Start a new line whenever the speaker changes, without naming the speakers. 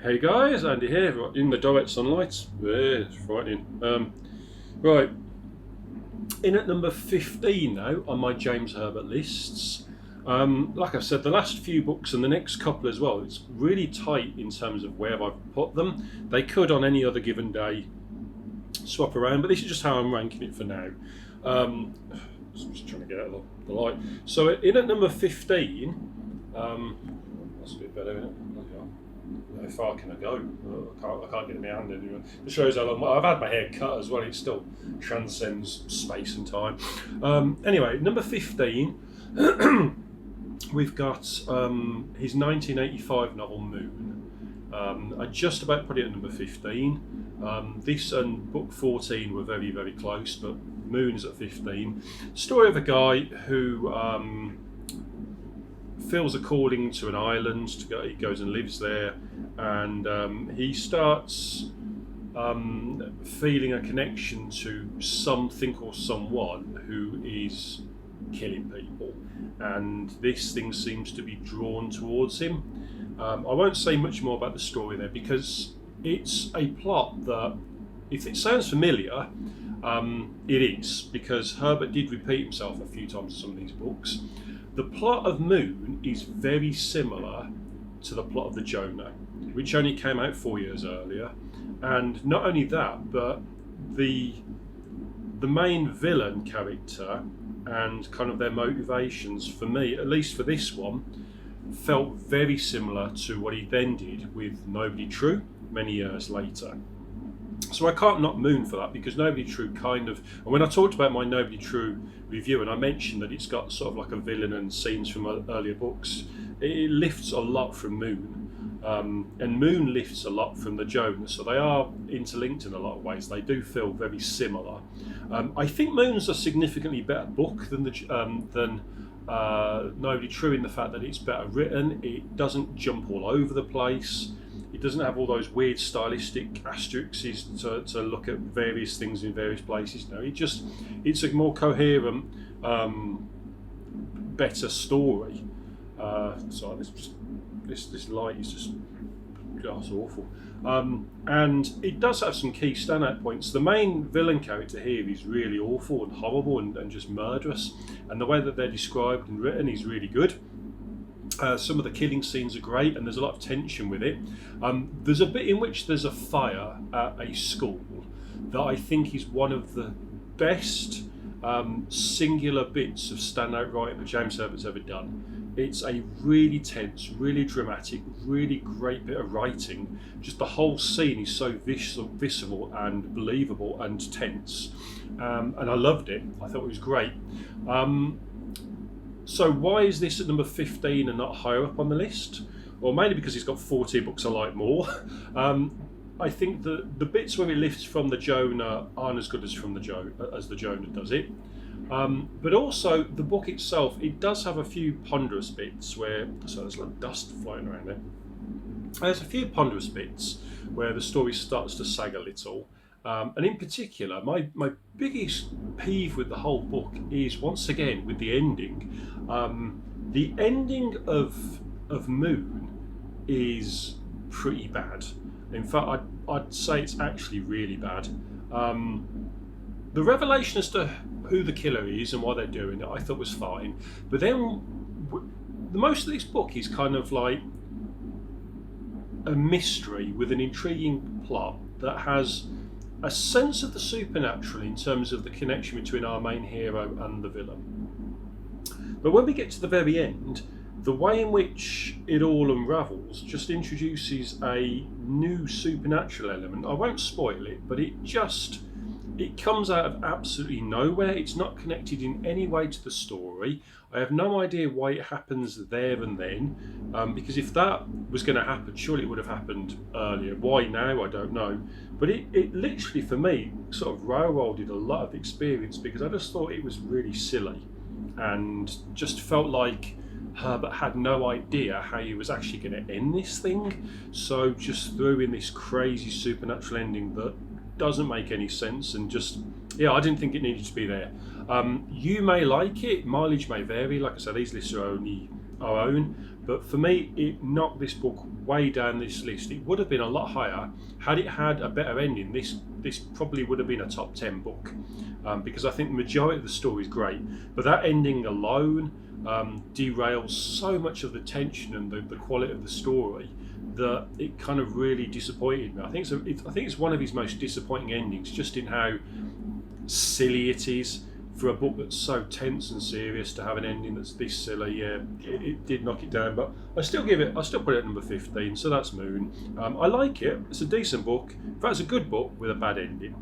Hey guys, Andy here, right, in the direct sunlight. Yeah, it's frightening. Right, in at number 15 now on my James Herbert lists. Like I said, the last few books and the next couple as well, it's really tight in terms of where I've put them. They could on any other given day swap around, but this is just how I'm ranking it for now. I'm just trying to get out of the light. So in at number 15, that's a bit better, isn't it? Bloody hell. How far can I go? I can't get my hand anywhere. It shows how long I've had my hair cut as well. It still transcends space and time. Anyway, number 15, we've got his 1985 novel Moon. I just about put it at number 15. This and book 14 were very, very close, but Moon is at 15. Story of a guy who feels a calling to an island. He goes and lives there, and he starts feeling a connection to something or someone who is killing people, and this thing seems to be drawn towards him. I won't say much more about the story there because it's a plot that, if it sounds familiar, it is, because Herbert did repeat himself a few times in some of these books. The plot of Moon is very similar to the plot of the Jonah, which only came out 4 years earlier. And not only that, but the main villain character and kind of their motivations, for me, at least for this one, felt very similar to what he then did with Nobody True many years later. So I can't knock Moon for that, because Nobody True kind of, and when I talked about my Nobody True review and I mentioned that it's got sort of like a villain and scenes from earlier books, it lifts a lot from Moon, and Moon lifts a lot from the Jonah, so they are interlinked in a lot of ways. They do feel very similar. I think Moon's a significantly better book than Nobody True, in the fact that it's better written. It doesn't jump all over the place. It doesn't have all those weird stylistic asterisks to look at various things in various places. No, it's a more coherent, better story. Sorry, this light is just awful. And it does have some key standout points. The main villain character here is really awful and horrible and just murderous, and the way that they're described and written is really good. Some of the killing scenes are great, and there's a lot of tension with it. There's a bit in which there's a fire at a school that I think is one of the best singular bits of standout writing that James Herbert's ever done. It's a really tense, really dramatic, really great bit of writing. Just the whole scene is so visceral and believable and tense, and I loved it. I thought it was great. So why is this at number 15 and not higher up on the list? Well, mainly because it's got 14 books I like more. I think the bits where it lifts from the Jonah aren't as good as the Jonah does it. But also the book itself, it does have a few ponderous bits where, so there's like dust flying around there. There's a few ponderous bits where the story starts to sag a little. And in particular, my biggest peeve with the whole book is, once again, with the ending. The ending of Moon is pretty bad. In fact, I'd say it's actually really bad. The revelation as to who the killer is and why they're doing it, I thought was fine. But then, the most of this book is kind of like a mystery with an intriguing plot that has a sense of the supernatural in terms of the connection between our main hero and the villain. But when we get to the very end, the way in which it all unravels just introduces a new supernatural element. I won't spoil it, but it comes out of absolutely nowhere. It's not connected in any way to the story. I have no idea why it happens there and then, because if that was going to happen, surely it would have happened earlier. Why now, I don't know. But it literally, for me, sort of railroaded a lot of experience, because I just thought it was really silly and just felt like Herbert had no idea how he was actually going to end this thing. So just threw in this crazy supernatural ending that doesn't make any sense, and just, I didn't think it needed to be there. You may like it, mileage may vary. Like I said, these lists are only our own, But for me, it knocked this book way down this list. It would have been a lot higher had it had a better ending. This probably would have been a top 10 book, because I think the majority of the story is great, but that ending alone derails so much of the tension and the quality of the story that it kind of really disappointed me. I think it's one of his most disappointing endings, just in how silly it is for a book that's so tense and serious to have an ending that's this silly. Yeah, it did knock it down, but I still put it at number 15. So that's Moon. I like it. It's a decent book. In fact, it's a good book with a bad ending.